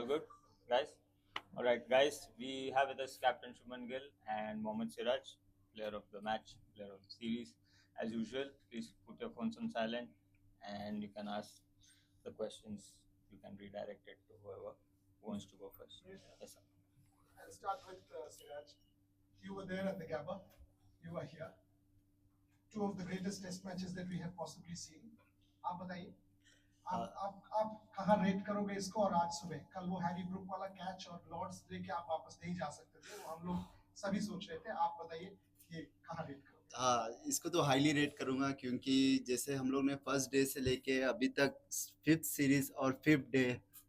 good, guys? All right, guys. We have with us Captain Shuman Gill and Mohammad Siraj, player of the match, player of the series. As usual, please put your phones on silent, and you can ask the questions. You can redirect it to whoever wants to go first. Yes, sir. I'll start with Siraj. You were there at the Gabba. You were here. Two of the greatest test matches that we have possibly seen. आप बताइए आप कहाँ rate करोगे इसको और आज सुबह कल वो हैरी ब्रुक वाला कैच और लॉर्ड्स लेके आप वापस नहीं जा सकते थे वो हम लोग सभी सोच रहे थे आप बताइए ये कहाँ रेट करोगे हाँ, इसको तो हाईली रेट करूंगा क्योंकि जैसे हम लोग ने फर्स्ट डे से लेके अभी तक फिफ्थ सीरीज और फिफ्थ डे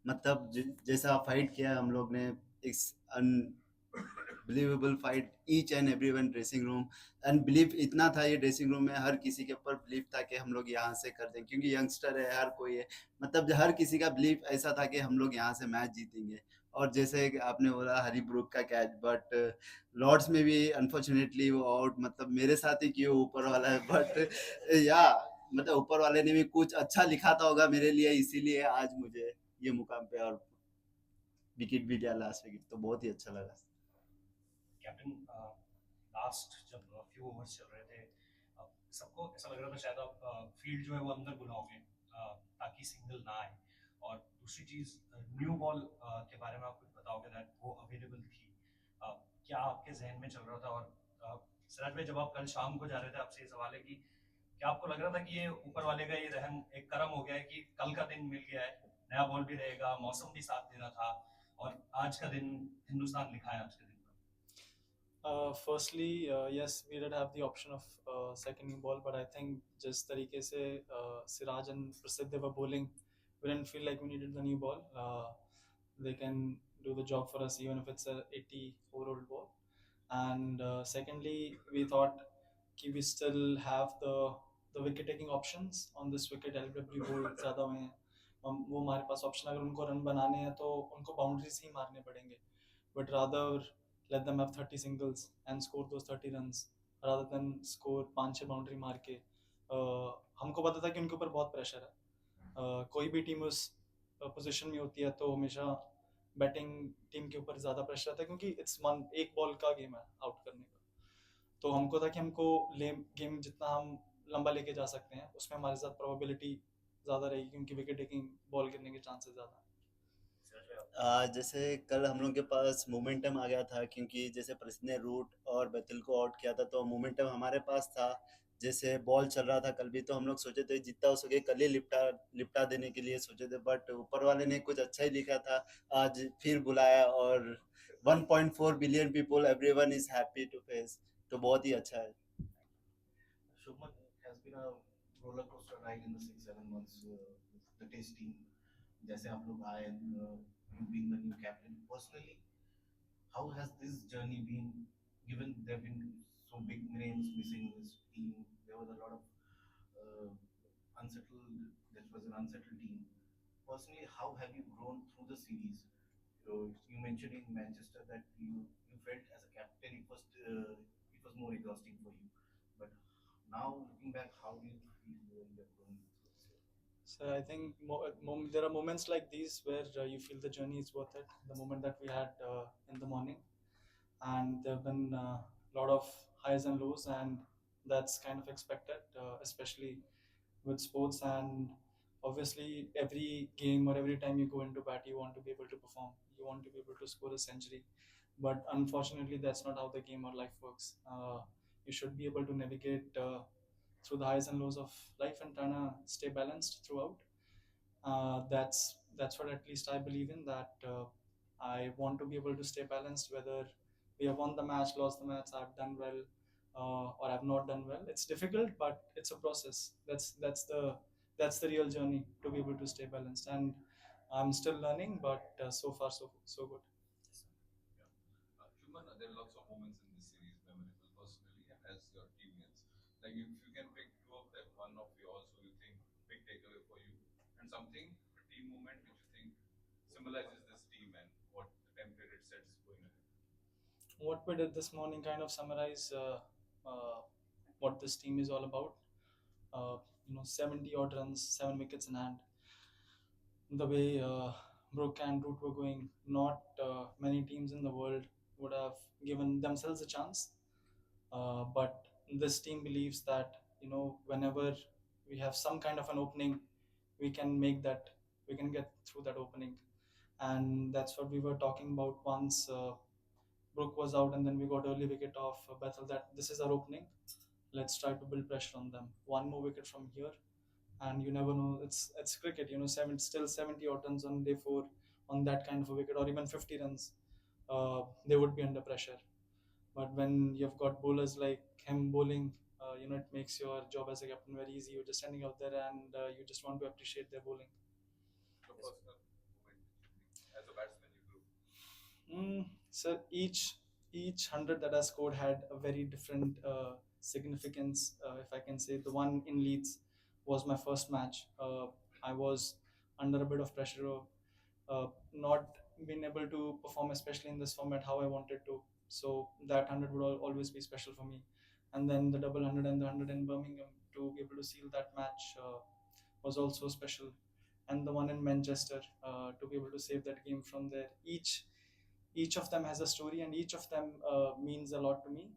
मतलब जैसा फाइट किया हम लोग ने it's unbelievable fight each and every one dressing room and believe इतना था ये ड्रेसिंग रूम में हर किसी के ऊपर बिलीव था कि हम लोग यहाँ से कर दें क्योंकि यंगस्टर है हर कोई है मतलब हर किसी का बिलीव ऐसा था कि हम लोग यहाँ से मैच जीतेंगे और जैसे आपने बोला हरी ब्रुक का कैच बट लॉर्ड्स में भी अनफॉर्चुनेटली वो आउट मतलब मेरे साथ ही क्यों ऊपर वाला है बट या मतलब ऊपर वाले ने भी कुछ अच्छा लिखा था होगा मेरे लिए इसीलिए आज मुझे ये मुकाम पे और विकेट भी लिया लास्ट विकेट तो बहुत ही अच्छा लगा कैप्टन लास्ट जब फ्यू ओवर्स चल रहे थे सबको ऐसा लग रहा था शायद आप फील्ड जो है वो अंदर बुलाओगे ताकि सिंगल ना आए और दूसरी चीज न्यू बॉल के बारे में आप कुछ बताओगे दैट वो अवेलेबल थी क्या आपके जहन में चल रहा था और सिराज भाई जब आप कल शाम को जा रहे थे आपसे ये सवाल है कि क्या आपको लग रहा था कि ये ऊपर वाले का ये रहम एक करम हो गया है कि कल का दिन मिल गया है नया बॉल भी रहेगा मौसम भी साथ दे रहा था और आज का दिन हिंदुस्तान लिखा है आज के दिन Firstly, yes, we did have the option of second new ball, but I think just तरीके से Siraj and Prasidh they were bowling, we didn't feel like we needed the new ball. They can do the job for us even if it's a 80-over-old ball. And secondly, we thought कि we still have the wicket taking options on this wicket. LBW ball ज़्यादा हुए हैं वो हमारे पास option अगर उनको run बनाने हैं तो उनको बाउंड्रीज ही मारने पड़ेंगे but rather let them have 30 singles and score those 30 runs rather than score 5-6 boundary मार के हमको पता था कि उनके ऊपर बहुत प्रेशर है कोई भी टीम उस पोजीशन में होती है तो हमेशा बैटिंग टीम के ऊपर ज़्यादा प्रेशर आता है क्योंकि इट्स वन एक बॉल का गेम है आउट करने का तो हमको था कि हमको गेम जितना हम लंबा लेके जा सकते हैं उसमें हमारे साथ प्रोबेबिलिटी ज़्यादा रहेगी क्योंकि विकेट टेकिंग बॉल गिरने के चांसेस ज़्यादा हैं जैसे कल हम लोग के पास मोमेंटम आ गया था क्योंकि जैसे प्रसिद्ध ने रूट और बैतुल को आउट किया था तो मोमेंटम हमारे पास था जैसे बॉल चल रहा था कल भी तो हम लोग सोचे थे जितना हो सके कल ही लिपटा लिपटा देने के लिए सोचे थे बट ऊपर वाले ने कुछ अच्छा ही लिखा था आज फिर बुलाया और 1.4 billion people everyone is happy to face तो बहुत ही अच्छा है Shubman has been a roller coaster ride in the 6-7 months with the test team. जैसे आप लोग आए, you being the new captain. Personally, how has this journey been? Given there have been so big names missing in this team, there was a lot of uh, unsettled. This was an unsettled team. Personally, how have you grown through the series? You mentioned in Manchester that you felt as a captain it was more exhausting for you, but now looking back, how do you feel when you're going through this? So I think there are moments like these where you feel the journey is worth it. The moment that we had in the morning, and there have been a lot of highs and lows, and that's kind of expected, especially with sports. And obviously, every game or every time you go into bat, you want to be able to perform. You want to be able to score a century, but unfortunately, that's not how the game or life works. You should be able to navigate through the highs and lows of life and trying to stay balanced throughout. That's what at least I believe in. That I want to be able to stay balanced. Whether we have won the match, lost the match, I've done well, or I've not done well. It's difficult, but it's a process. That's the real journey to be able to stay balanced. And I'm still learning, but so far so good. Shuman, there are lots of moments in this series memorable personally and as your teammates. Like if you can pick two of them, one of yours who you think big takeaway for you, and something a team moment which you think symbolizes this team and what the template it sets going ahead. What we did this morning kind of summarize what this team is all about. 70 odd runs, 7 wickets in hand. The way Brook and Root were going, not many teams in the world would have given themselves a chance. But this team believes that, whenever we have some kind of an opening, we can make that, we can get through that opening. And that's what we were talking about once Brook was out, and then we got early wicket of Bethel. That this is our opening. Let's try to build pressure on them. One more wicket from here, and you never know. It's cricket, still 70 odd runs on day four on that kind of a wicket, or even 50 runs. They would be under pressure. But when you've got bowlers like him bowling, it makes your job as a captain very easy. You're just standing out there, and you just want to appreciate their bowling. The personal moment as a batsman you grew. So each hundred that I scored had a very different significance. If I can say, the one in Leeds was my first match. I was under a bit of pressure, not being able to perform, especially in this format, how I wanted to. So that hundred would always be special for me. And then the double hundred and the hundred in Birmingham to be able to seal that match was also special. And the one in Manchester to be able to save that game from there. Each of them has a story, and each of them means a lot to me,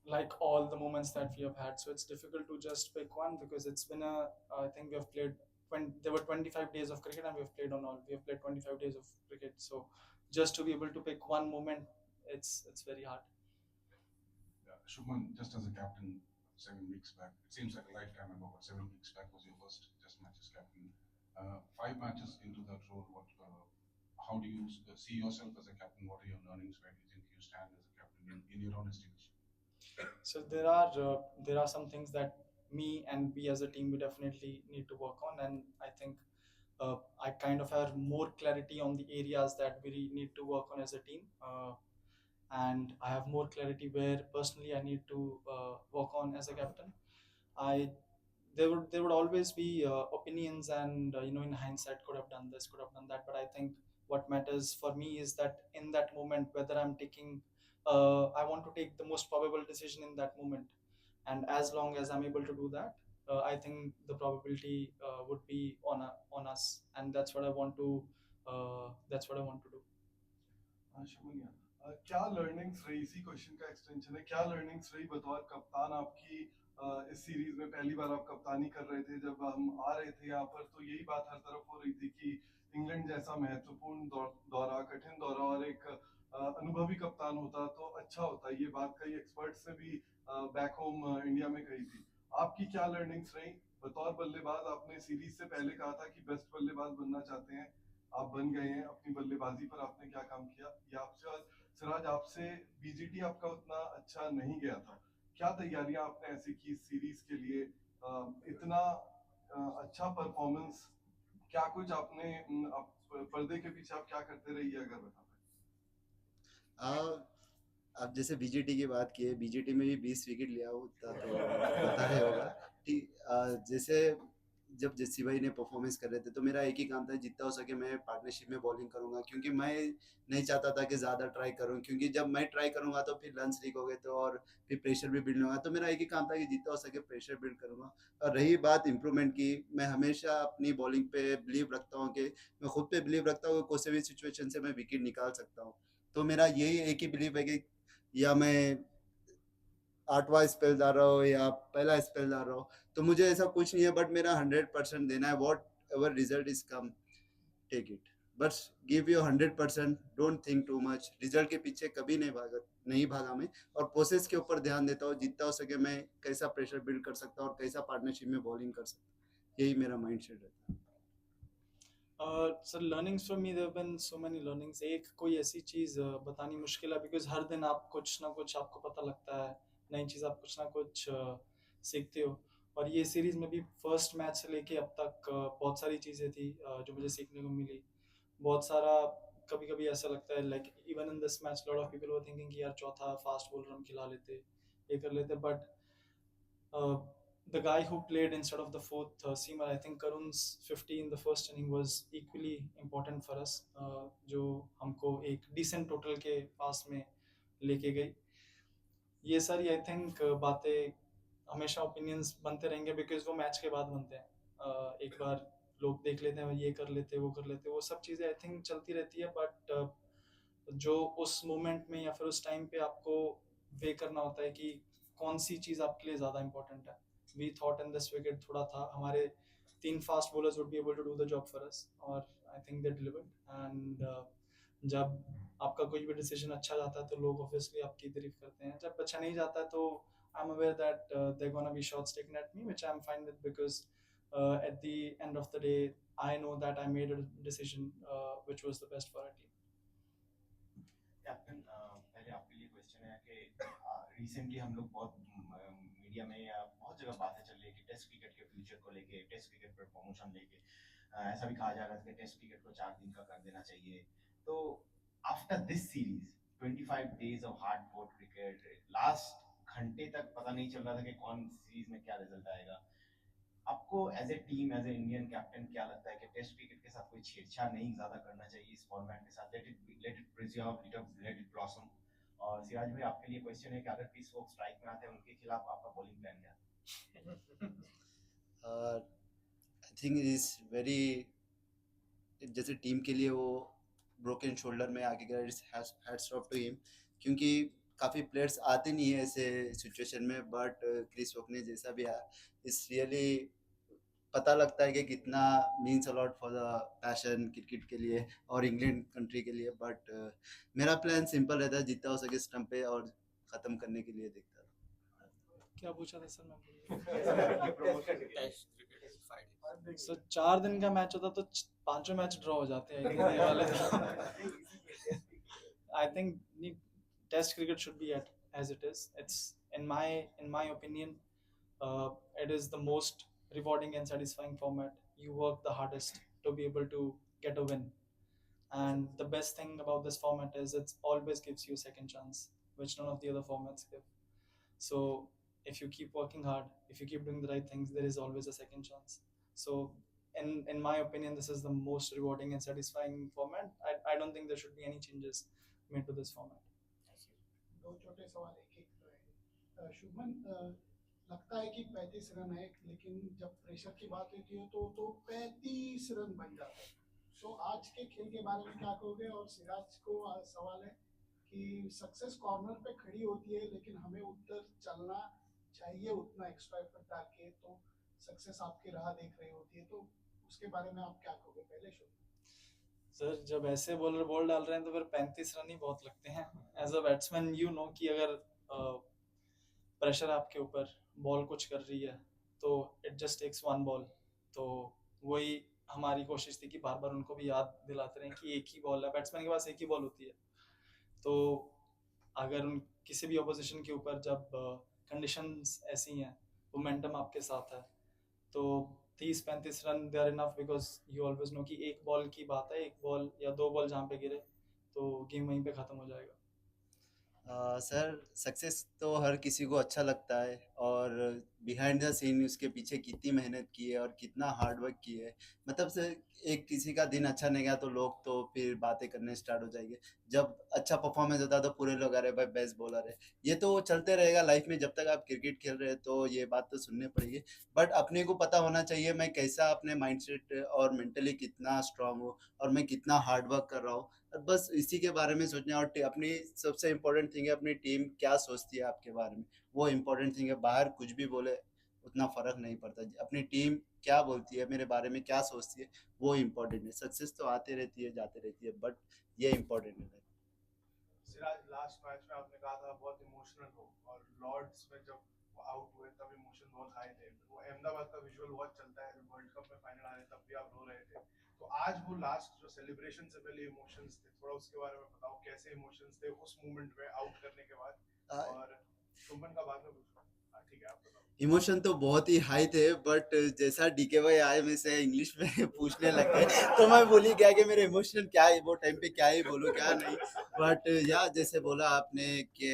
like all the moments that we have had. So it's difficult to just pick one, because it's been I think we have played when there were 25 days of cricket, and we have played 25 days of cricket. So just to be able to pick one moment, it's very hard. Yeah, Shubman, just as a captain 7 weeks back, it seems like a lifetime ago, but 7 weeks back was your first Test match as captain. 5 matches into that role, how do you see yourself as a captain? What are your learnings? Where do you think you stand as a captain in your own estimation? So there are some things that me and we as a team we definitely need to work on, and I think I kind of have more clarity on the areas that we need to work on as a team, and I have more clarity where personally I need to work on as a captain. I there would always be opinions, and in hindsight could have done this, could have done that. But I think what matters for me is that in that moment, whether I'm taking, I want to take the most probable decision in that moment, and as long as I'm able to do that, I think the probability would be on us, and that's what I want to do. शुक्रिया क्या learnings रही इसी question का extension है क्या learnings रही बतौर कप्तान आपकी इस सीरीज में पहली बार आप कप्तानी कर रहे थे जब हम आ रहे थे यहाँ पर तो यही बात हर तरफ हो रही थी कि इंग्लैंड जैसा महत्वपूर्ण दौरा कठिन दौरा और एक अनुभवी कप्तान होता तो अच्छा होता ये बात कई एक्सपर्ट्स ने भी बैक होम इंडिया में कही थी आपकी क्या लर्निंग्स रही बतौर बल्लेबाज आपने सीरीज से पहले कहा था कि बेस्ट बल्लेबाज बनना चाहते हैं आप बन गए हैं अपनी बल्लेबाजी पर आपने क्या काम किया ये आपसे और सिराज आपसे बीजीटी आपका उतना अच्छा नहीं गया था क्या तैयारियां आपने ऐसी की सीरीज के लिए इतना अच्छा परफॉर्मेंस क्या कुछ आपने पर्दे के पीछे आप क्या करते रहिए अगर बता पाए। अब जैसे बीजीटी की बात की है, बीजीटी में भी 20 विकेट लिया होता तो पता ही होगा। ठीक जैसे जब जस्सी भाई ने परफॉर्मेंस कर रहे थे तो मेरा एक ही काम था, जितना हो सके मैं पार्टनरशिप में बॉलिंग करूंगा, क्योंकि मैं नहीं चाहता था कि ज़्यादा ट्राई करूं, क्योंकि जब मैं ट्राई करूंगा तो फिर रन लीक हो गए तो और फिर प्रेशर भी बिल्ड होगा। तो मेरा एक ही काम था कि जितना हो सके प्रेशर बिल्ड करूंगा। और रही बात इम्प्रूवमेंट की, मैं हमेशा अपनी बॉलिंग पे बिलीव रखता हूँ कि मैं खुद पे बिलीव रखता हूँ कि कोई भी सिचुएशन से मैं विकेट निकाल सकता हूँ। तो मेरा यही एक ही बिलीव है कि या मैं 8वां स्पेल डाल रहा हूँ या पहला स्पेल डाल रहा हूँ, तो मुझे ऐसा कुछ नहीं है, बट मेरा 100% देना है। Whatever result is come, take it, बस give your 100%, don't think too much. Result के पीछे कभी नहीं भागा मैं, और प्रोसेस के ऊपर ध्यान देता हूँ। जितना हो सके मैं कैसा प्रेशर बिल्ड कर सकता हूँ और कैसा पार्टनरशिप में बॉलिंग कर सकता हूँ, यही मेरा माइंड सेट रहता है। Sir learnings from me, there have been so many learnings. एक कोई ऐसी चीज़ बतानी मुश्किल है, because हर दिन आप कुछ ना कुछ आपको पता लगता है, नई चीज़ आप कुछ ना कुछ सीखते हो। और ये सीरीज़ में भी फर्स्ट मैच से लेके अब तक बहुत सारी चीज़ें थी जो मुझे सीखने को मिली। बहुत सारा कभी कभी ऐसा लगता है, like even in this match lot of people were thinking कि यार चौथा फास्ट बॉलर हम खिला लेते, ये कर लेते, but the guy who played instead of the fourth seamer, I think Karun's 50 in the first inning was equally important for us, जो हमको एक decent total के पास में लेके गई। ये सारी आई थिंक बातें हमेशा ओपिनियंस बनते रहेंगे, बिकॉज वो मैच के बाद बनते हैं। एक बार लोग देख लेते हैं ये कर लेते वो कर लेते, वो सब चीज़ें आई थिंक चलती रहती है, बट जो उस मोमेंट में या फिर उस टाइम पे आपको वे करना होता है कि कौन सी चीज़ आपके लिए ज़्यादा इंपॉर्टेंट है. We thought in this wicket थोड़ा था हमारे 3 fast bowlers would be able to do the job for us, और I think they delivered. And जब आपका कोई भी डिसीजन अच्छा जाता है तो लोग ऑब्वियसली आपकी तारीफ करते हैं, जब अच्छा नहीं जाता है तो I am aware that there gonna be shots taken at me which I am fine with, because at the end of the day I know that I made a decision which was the best for our team. Captain पहले आपके लिए question है कि recently हम लोग बहुत media में या बहुत जगह बातें चल रही है कि टेस्ट क्रिकेट के फ्यूचर को लेके, टेस्ट क्रिकेट पर प्रमोशन लेके ऐसा भी कहा जा रहा था कि टेस्ट क्रिकेट को 4 दिन का कर देना चाहिए. तो after this series 25 days of hard fought cricket, last घंटे तक पता नहीं चल रहा था कि कौन सीरीज में क्या रिजल्ट आएगा. आपको as a team, as a Indian captain क्या लगता है कि टेस्ट क्रिकेट के साथ कोई छेड़छाड़ नहीं ज्यादा करना चाहिए इस फॉर्मेट के साथ? Let it preserve, let it blossom. और सिराज भाई आपके लिए क्वेश्चन है कि अगर क्रिस वोक्स स्ट्राइक में आते हैं उनके खिलाफ आपका बॉलिंग प्लान क्या है? आई थिंक इज वेरी, जैसे टीम के लिए वो ब्रोकन शोल्डर में आगे गया, हैट्स ऑफ टू हिम, क्योंकि काफ़ी प्लेयर्स आते नहीं है ऐसे सिचुएशन में, बट क्रिस वोक ने जैसा भी आया, इस रियली पता लगता है कि कितना means a lot for the passion cricket के लिए और इंग्लैंड कंट्री के लिए. बट मेरा प्लान सिंपल रहता है, जितना हो सके स्टंप पे और ख़त्म करने के लिए देखता था. क्या पूछा था सर मैं? Test cricket 5 days. सो 4 दिन का मैच होता तो 5 मैच ड्रॉ हो जाते हैं ये वाले. I think test cricket should be at as it is. It's in my opinion, it is the most rewarding and satisfying format. You work the hardest to be able to get a win, and the best thing about this format is it always gives you a second chance, which none of the other formats give. So if you keep working hard, if you keep doing the right things, there is always a second chance. So in my opinion, this is the most rewarding and satisfying format. I don't think there should be any changes made to this format. दो छोटे सवाल एक एक रहे. शुभमन, लगता है कि 35 run है, लेकिन जब प्रेशर की बात होती है तो 35 रन बन जाता है. तो आज के खेल के बारे में क्या कहोगे? और सिराज को सवाल है कि सक्सेस कॉर्नर पे खड़ी होती है, लेकिन हमें उधर चलना चाहिए उतना एक्स्ट्रा एफर्ट डाल के, तो सक्सेस आपकी राह देख रही होती है, तो उसके बारे में आप क्या कहोगे? पहले शुभमन. सर जब ऐसे बॉलर बॉल डाल रहे हैं तो फिर 35 रन ही बहुत लगते हैं. As a batsman you know कि अगर प्रेशर आपके ऊपर, बॉल कुछ कर रही है तो इट जस्ट टेक्स 1 बॉल. तो वही हमारी कोशिश थी कि बार बार उनको भी याद दिलाते रहें कि एक ही बॉल है, बैट्समैन के पास एक ही बॉल होती है. तो अगर उन किसी भी ऑपोजिशन के ऊपर जब कंडीशंस ऐसी हैं, मोमेंटम आपके साथ है, तो 30-35 run they are enough, because you always know कि एक बॉल की बात है, एक बॉल या 2 बॉल जहाँ पे गिरे तो गेम वहीं पे ख़त्म हो जाएगा. सर सक्सेस तो हर किसी को अच्छा लगता है, और बिहाइंड द सीन उसके पीछे कितनी मेहनत की है और कितना हार्ड वर्क की है. मतलब से एक किसी का दिन अच्छा नहीं गया तो लोग तो फिर बातें करने स्टार्ट हो जाएंगे. जब अच्छा परफॉर्मेंस होता है तो पूरे लोग, अरे भाई बेस्ट बॉलर है. ये तो चलते रहेगा लाइफ में, जब तक आप क्रिकेट खेल रहे हैं तो ये बात तो सुननी पड़ेगी. बट अपने को पता होना चाहिए मैं कैसा, अपने माइंडसेट और मेंटली कितना स्ट्रांग हूँ और मैं कितना हार्ड वर्क कर रहा हूँ. बस इसी के बारे में सोचना. और अपनी सबसे इम्पोर्टेंट थिंग है अपनी टीम क्या सोचती है आपके बारे में, वो इम्पोर्टेंट थिंग है. बाहर कुछ भी बोले उतना फ़र्क नहीं पड़ता, अपनी टीम क्या बोलती है मेरे बारे में, क्या सोचती है, वो इम्पोर्टेंट है. सक्सेस तो आती रहती है जाती रहती है, बट ये इम्पोर्टेंट है. सिराज, लास्ट मैच में आपने कहा था बहुत इमोशनल हो, और लॉर्ड्स में जब वो आउट हुए तब इमोशन बहुत हाई थे. वो अहमदाबाद का विजुअल बहुत चलता है, वर्ल्ड कप में फाइनल आ रहे तब भी आप रो रहे थे. तो आज वो लास्ट जो सेलिब्रेशन से पहले इमोशंस थे, थोड़ा उसके बारे में बताओ, कैसे इमोशंस थे उस मोमेंट में आउट करने के बाद? और शुभमन का बाद में पूछूंगा. ठीक है, आप बताओ. इमोशन तो बहुत ही हाई थे, बट जैसा डीके भाई आए में से इंग्लिश में पूछने लगे तो मैं भूल ही गया कि मेरे इमोशन क्या है, वो टाइम पे क्या ही बोलूँ क्या नहीं. बट या जैसे बोला आपने कि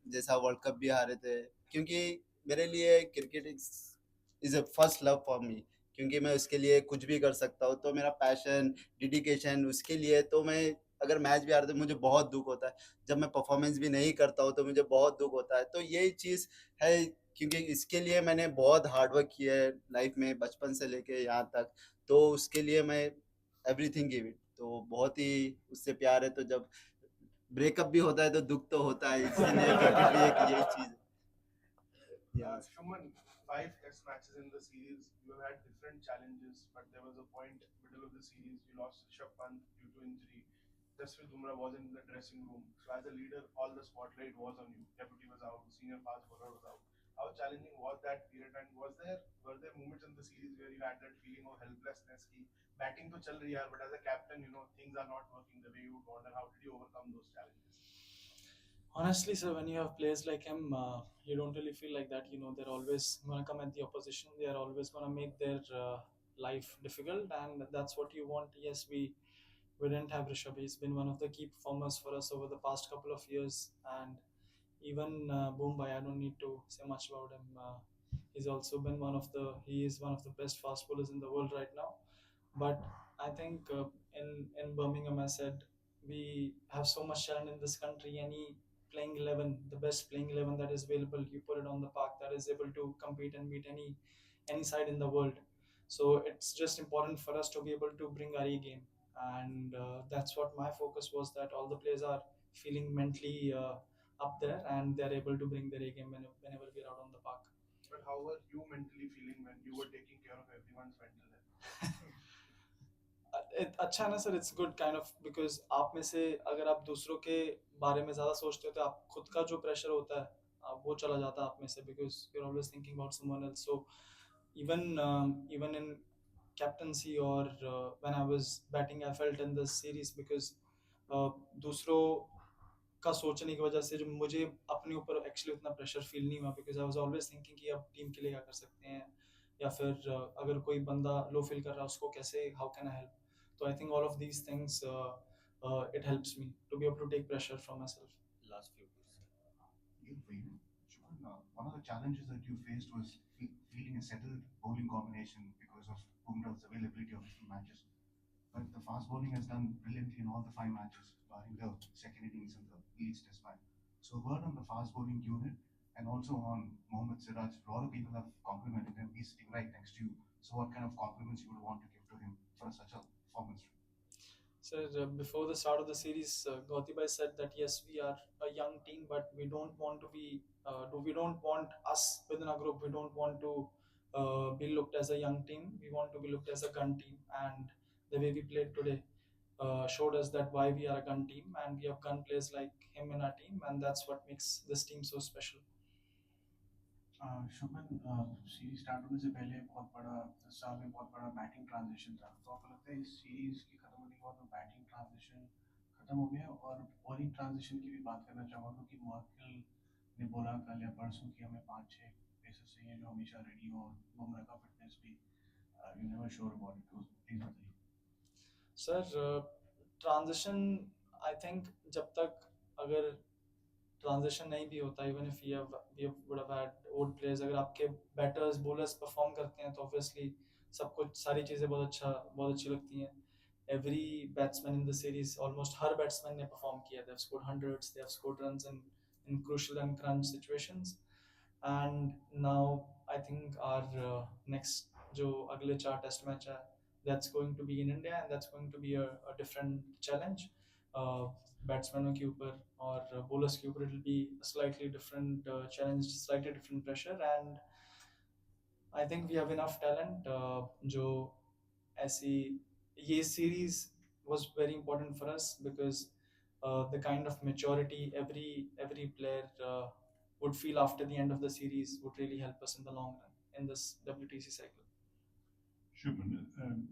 जैसा वर्ल्ड कप भी हारे थे, क्योंकि मेरे लिए cricket is a first love for me, क्योंकि मैं उसके लिए कुछ भी कर सकता हूँ. तो मेरा पैशन, डेडिकेशन उसके लिए, तो मैं अगर मैच भी हारते मुझे बहुत दुख होता है. जब मैं परफॉर्मेंस भी नहीं करता हूँ तो मुझे बहुत दुख होता है. तो यही चीज़ है, क्योंकि इसके लिए मैंने बहुत हार्ड वर्क किया है लाइफ में, बचपन से लेके यहाँ तक. तो उसके लिए मैं एवरीथिंग गिव इट। तो बहुत ही उससे प्यार है, तो जब ब्रेकअप भी होता है तो दुख तो होता है, इसीलिए क्रिकेट भी एक यही चीज है। Yes. Shuman, 5 test matches in the series, you have had different challenges, but there was a point middle of the series you lost Rishabh Pant due to injury. Jasprit Bumrah wasn't in the dressing room, so as a leader, all the spotlight was on you. Deputy was out, senior fast bowler was out. How challenging was that period, and were there moments in the series where you had that feeling of helplessness? Ki batting to chal rahi hai, but as a captain, things are not working the way you would want, and how did you overcome those challenges? Honestly, sir, when you have players like him, you don't really feel like that. You know, they're always going to come at the opposition. They are always going to make their life difficult, and that's what you want. Yes, we didn't have Rishabh. He's been one of the key performers for us over the past couple of years, and even Mumbai. I don't need to say much about him. He's also been he is one of the best fast bowlers in the world right now. But I think in Birmingham, I said we have so much talent in this country. Any playing 11, the best playing 11 that is available, you put it on the park, that is able to compete and beat any side in the world. So it's just important for us to be able to bring our A game, and that's what my focus was. That all the players are feeling mentally up there, and they're able to bring their A game whenever we're out on the park. But how were you mentally feeling when you were taking care of everyone's mental health? अच्छा है ना sir, it's good kind of, because आप में से अगर आप दूसरों के बारे में ज़्यादा सोचते हो तो आप खुद का जो प्रेशर होता है वो चला जाता है आप में से, because you are always thinking about someone else. So even in captaincy or when I was batting, I felt in this series because दूसरों का सोचने की वजह से जो मुझे अपने ऊपर एक्चुअली उतना प्रेशर फील नहीं हुआ, because I was always thinking कि अब टीम के लिए क्या कर सकते हैं, या फिर अगर कोई बंदा लो फील कर रहा है उसको कैसे, हाउ कैन आई हेल्प. तो I think all of these things it helps me to be able to take pressure from myself. Last few years. Good for you. Shubham, one of the challenges that you faced was fielding a settled bowling combination because of Bumrah's availability of different matches. But the fast bowling has done brilliantly in all the 5 matches, barring the second innings and the Leeds Test match. So, a word on the fast bowling unit and also on Mohammad Siraj. A lot of people have complimented him. He's sitting right next to you. So, what kind of compliments you would want to give to him for such a performance? Sir, before the start of the series, Gauti bhai said that yes, we are a young team, but we don't want to be, we don't want us within our group. We don't want to be looked as a young team. We want to be looked as a gun team, and the way we played today showed us that why we are a gun team, and we have gun players like him in our team, and that's what makes this team so special. Shubman, series start होने से पहले बहुत बड़ा, 10 साल में बहुत बड़ा batting transition था, तो आपको लगता है इस सीरीज की खत्म होने के बाद बैटिंग ट्रांजिशन खत्म हो गया? और बॉलिंग ट्रांजिशन की भी बात करना चाहूँगा, क्योंकि मार्केल ने बोला कल या परसों कि हमें 5-6 पेसर्स चाहिए जो हमेशा रेडी हो, और बुमराह का फिटनेस भी you never sure about it, please बताइए. सर, ट्रांजिशन आई थिंक जब तक अगर ट्रांजिशन नहीं भी होता, even if we would have had old players, अगर आपके बैटर्स बॉलर्स परफॉर्म करते हैं तो ऑब्वियसली सब कुछ, सारी चीज़ें बहुत अच्छी लगती हैं. Every batsman in the series, almost हर बैट्समैन ने परफॉर्म किया. They have scored hundreds, they have scored runs in crucial and crunch situations. And now I think our next जो अगले 4 टेस्ट मैच है, that's going to be in India, and that's going to be a different challenge. बैट्समैनों के ऊपर और bowlers के ऊपर, it will be slightly different challenge, slightly different pressure, and I think we have enough talent जो ऐसी, ये series was very important for us because the kind of maturity every player would feel after the end of the series would really help us in the long run in this WTC cycle. Shubman,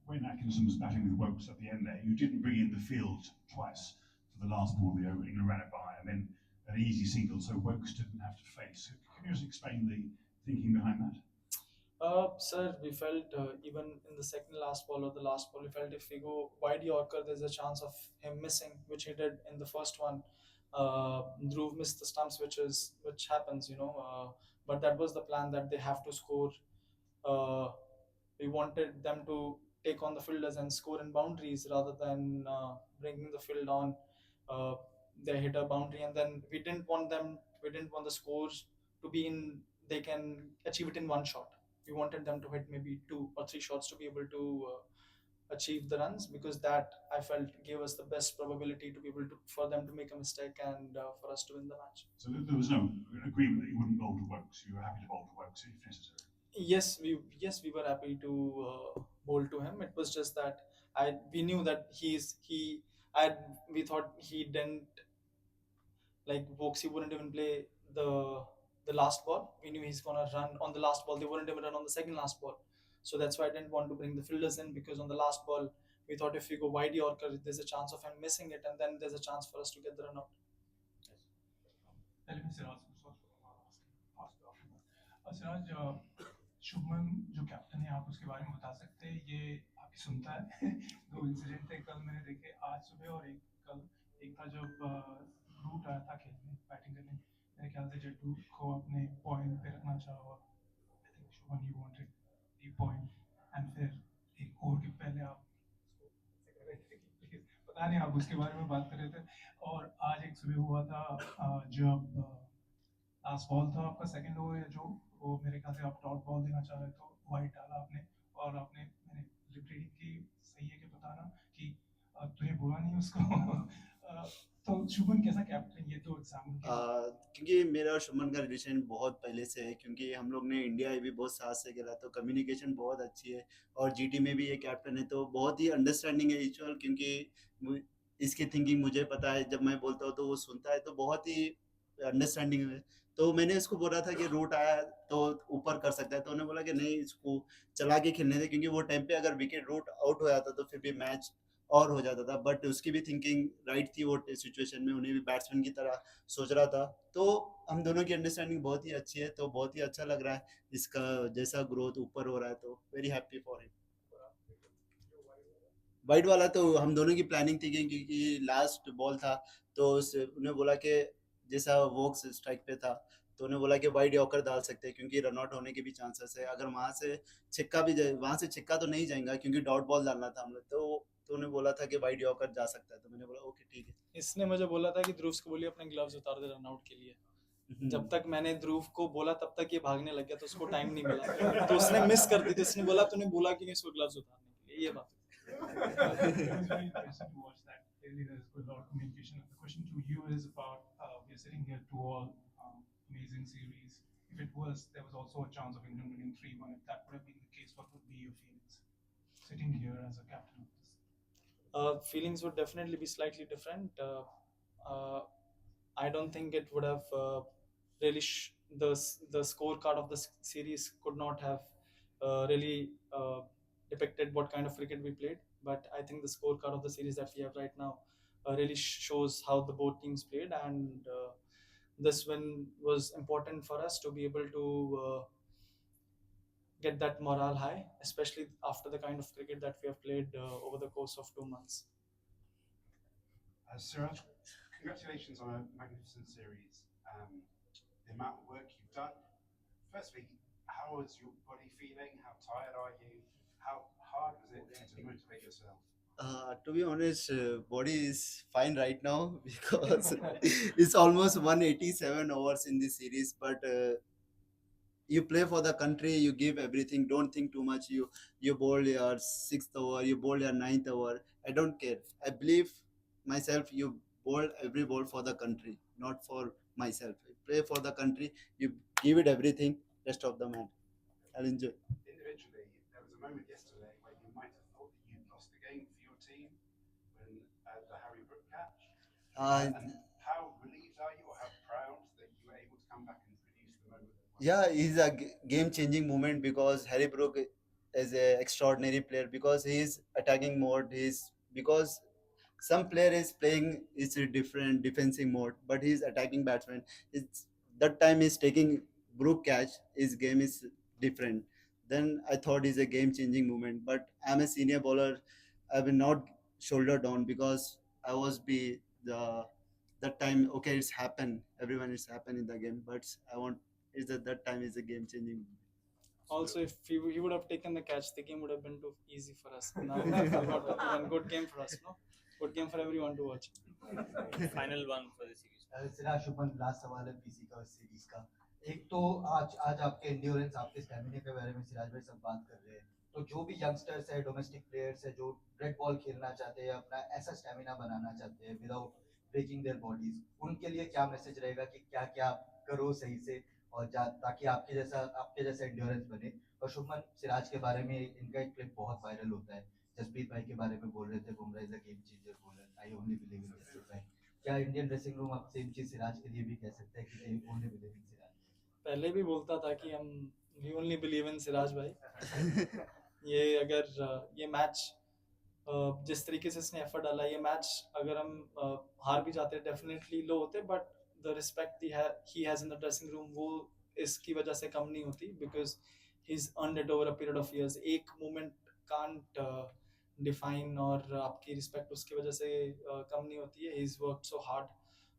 when Atkinson was battling with Wokes at the end there, you didn't bring in the field twice for the last ball there. England ran it by, and then an easy single, so Wokes didn't have to face. Can you just explain the thinking behind that? Sir, we felt even in the second last ball or the last ball, we felt if we go wide Yorker, there's a chance of him missing, which he did in the first one. Dhruv missed the stump switches, which happens, but that was the plan, that they have to score. We wanted them to take on the fielders and score in boundaries rather than bringing the field on their hitter boundary, and then we didn't want the scores to be in, they can achieve it in one shot. we wanted them to hit maybe 2 or 3 shots to be able to achieve the runs, because that I felt gave us the best probability to be able to for them to make a mistake and for us to win the match. So there was no agreement that you wouldn't bowl to Wokes. You were happy to bowl to Wokes if necessary. Yes, we were happy to bowl to him. It was just that we knew that we thought he didn't like Voxy wouldn't even play the last ball. We knew he's gonna run on the last ball. They wouldn't even run on the second last ball. So that's why I didn't want to bring the fielders in, because on the last ball we thought if we go wide Yorker, there's a chance of him missing it, and then there's a chance for us to get the run out. पहले मैं सिराज को सिराज शुभमन जो captain है आप उसके बारे में बता सकते हैं ये आपकी सुनता है दो इंसिडेंट थे कल मैंने देखे आज सुबह और एक था जब रूट आया था खेलने बैटिंग करने मेरे ख्याल से जट्टू को अपने पॉइंट पे रखना चाहा और I think Shubman you wanted the point and फिर एक ओवर के पहले आप पता नहीं आप उसके बारे में बात कर रहे थे और आज एक सुबह हुआ था जब लास्ट बॉल था आपका सेकंड ओवर या जो वो मेरे ख्याल से आप डॉट बॉल देना चाह रहे तो वाइड डाला आपने और आपने मैंने लिप रीडिंग की सही है कि बताना कि तुम्हें बुरा नहीं उसको तो शुभमन कैसा कैप्टन ये तो एग्जाम्पल क्योंकि मेरा और शुभमन का रिलेशन बहुत पहले से है, क्योंकि हम लोग ने इंडिया भी बहुत साथ से खेला, तो कम्युनिकेशन बहुत अच्छी है। और जीटी में भी ये कैप्टन है तो बहुत ही अंडरस्टैंडिंग है ईचुअल, क्योंकि इसकी थिंकिंग मुझे पता है, जब मैं बोलता हूँ तो वो सुनता है, तो बहुत ही अंडरस्टैंडिंग है। तो मैंने इसको बोला था कि रूट आया तो ऊपर कर सकता है, तो उन्होंने बोला कि नहीं इसको चला के खेलने थे, क्योंकि वो टाइम पे अगर विकेट रूट आउट हो जाता तो फिर भी मैच और हो जाता था। बट उसकी भी थिंकिंग राइट थी, वो सिचुएशन में उन्हें भी बैट्समैन की तरह सोच रहा था। तो हम दोनों की अंडरस्टैंडिंग बहुत ही अच्छी है, तो बहुत ही अच्छा लग रहा है इसका जैसा ग्रोथ ऊपर हो रहा है, तो very happy for him. Wide वाला तो हम दोनों की प्लानिंग थी, क्योंकि लास्ट बॉल था तो उन्हें बोला कि जैसा वोक्स स्ट्राइक पे था तो उन्हें बोला कि वाइड यॉर्कर डाल सकते हैं, क्योंकि रन आउट होने के भी चांसेस है। अगर वहाँ से छिक्का भी जाए, वहाँ से छिक्का तो नहीं जाएगा क्योंकि डॉट बॉल डालना था हमने, तो उन्हें बोला था कि वाइड यॉर्कर जा सकता है, तो मैंने बोला ओके ठीक है। इसने मुझे बोला था कि ध्रुव को बोलिए अपने ग्लव्स उतार दे रन आउट के लिए। जब तक मैंने ध्रुव को बोला तब तक ये भागने लग गया, तो उसको टाइम नहीं मिला, तो उसने मिस कर दी थी। उसने बोला तूने बोला कि इसको ग्लव्स उतारने के लिए, ये बात amazing series. If it was, there was also a chance of England winning 3-1. If that would have been the case, what would be your feelings sitting here as a captain of this? Feelings would definitely be slightly different. I don't think it would have really the scorecard of the series could not have really depicted what kind of cricket we played. But I think the scorecard of the series that we have right now really shows how the both teams played, and this win was important for us to be able to get that morale high, especially after the kind of cricket that we have played over the course of 2 months. Siraj, congratulations on a magnificent series. The amount of work you've done. Firstly, how is your body feeling? How tired are you? How hard was it to motivate yourself? To be honest, body is fine right now because it's almost 187 hours in this series. But you play for the country, you give everything. Don't think too much. You bowl your 6th over, you bowl your 9th over. I don't care. I believe myself. You bowl every ball for the country, not for myself. You play for the country. You give it everything. Rest of the match, I'll enjoy. Individually, there was a moment yesterday where you might have thought that you'd lost the game for your team when the Harry Brook catch. And how relieved are you, or how proud that you were able to come back and produce the moment? Yeah, it's a game-changing moment because Harry Brook is an extraordinary player because his attacking mode is because some player is playing is a different defensive mode, but his attacking batsman is that time is taking Brook catch. His game is different. Then I thought it's a game-changing moment. But I'm a senior bowler. I will not shoulder down because I was be the that time. Okay, it's happened. Everyone is happened in the game, but I want is that time is a game-changing. Also, if he would have taken the catch, the game would have been too easy for us. Now we got one good game for us, no? Good game for everyone to watch. Final one for the series. Siraj Shubman last सवाल है PC का series का एक तो आज आज आपके endurance आपके स्टैमिना के बारे में सिराज भाई सब बात कर रहे हैं, तो जो भी यंगस्टर्स है, डोमेस्टिक प्लेयर्स है जो रेड बॉल खेलना चाहते हैं, अपना ऐसा स्टैमिना बनाना चाहते हैं विदाउट ब्रेकिंग देयर बॉडीज, उनके लिए क्या मैसेज रहेगा कि क्या क्या करो सही से और ताकि आपके जैसा एंड्योरेंस बने। और शुभमन सिराज के बारे में इनका एक क्लिप बहुत वायरल होता है, जसप्रीत भाई के बारे में बोल रहे थे, Bumrah is a game changer bowler, I only believe in Jasprit भाई। क्या इंडियन ड्रेसिंग रूम आप सेम चीज सिराज के लिए भी कह सकते हैं कि they only believe in Siraj? पहले भी बोलता था कि हम we only believe in Siraj भाई। ये अगर ये मैच जिस तरीके से इसने एफर्ट डाला, ये मैच अगर हम हार भी जाते डेफिनेटली लो होते, but the respect he has in the dressing room वो इसकी वजह से कम नहीं होती, because he is earned it over a period of years. एक मोमेंट कांट डिफाइन और आपकी रिस्पेक्ट उसकी वजह से कम नहीं होती है। He is worked so hard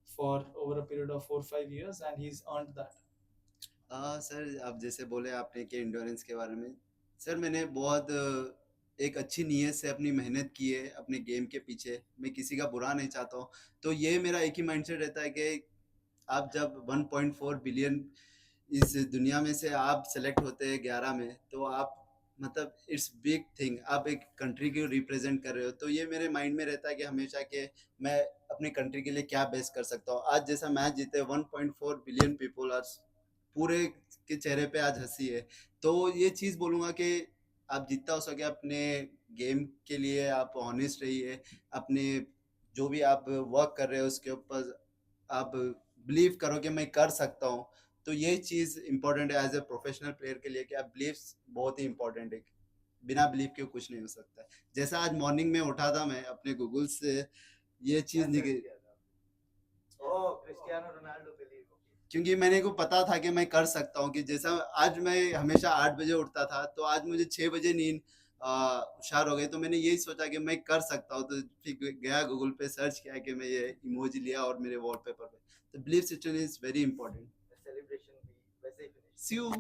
for over a period of 4-5 years and he's earned that. Sir आप जैसे बोले आपने कि इंडोरेंस के बारे में, सर मैंने बहुत एक अच्छी नीयत से अपनी मेहनत की है अपने गेम के पीछे, मैं किसी का बुरा नहीं चाहता हूँ। तो ये मेरा एक ही माइंडसेट रहता है कि आप जब 1.4 बिलियन इस दुनिया में से आप सेलेक्ट होते हैं 11 में, तो आप मतलब इट्स बिग थिंग, आप एक कंट्री को रिप्रेजेंट कर रहे हो। तो ये मेरे माइंड में रहता है कि हमेशा कि मैं अपनी कंट्री के लिए क्या बेस्ट कर सकता हूँ। आज जैसा मैच जीते 1.4 बिलियन पीपल आर, पूरे के चेहरे पे आज हंसी है। तो ये चीज़ बोलूँगा कि आप जितना हो सके अपने गेम के लिए आप ऑनेस्ट रहिए, अपने जो भी आप वर्क कर रहे हो उसके ऊपर आप बिलीव करो कि मैं कर सकता हूँ। तो ये चीज़ इम्पोर्टेंट है एज ए प्रोफेशनल प्लेयर के लिए कि आप बिलीव बहुत ही इम्पोर्टेंट है, बिना बिलीव के कुछ नहीं हो सकता है। जैसा आज मॉर्निंग में उठा था मैं अपने गूगल से ये चीज़ निकली, क्रिस्टियानो रोनाल्डो बिलीव, क्योंकि मैंने को पता था कि मैं कर सकता हूँ। कि जैसा आज मैं हमेशा 8 बजे उठता था, तो आज मुझे 6 बजे नींद हुशार हो गई, तो मैंने यही सोचा कि मैं कर सकता हूँ। तो फिर गया गूगल पे सर्च किया कि मैं ये इमोजी लिया और मेरे वॉलपेपर पे। तो belief system is very important. Celebration भी वैसे ही सी यू।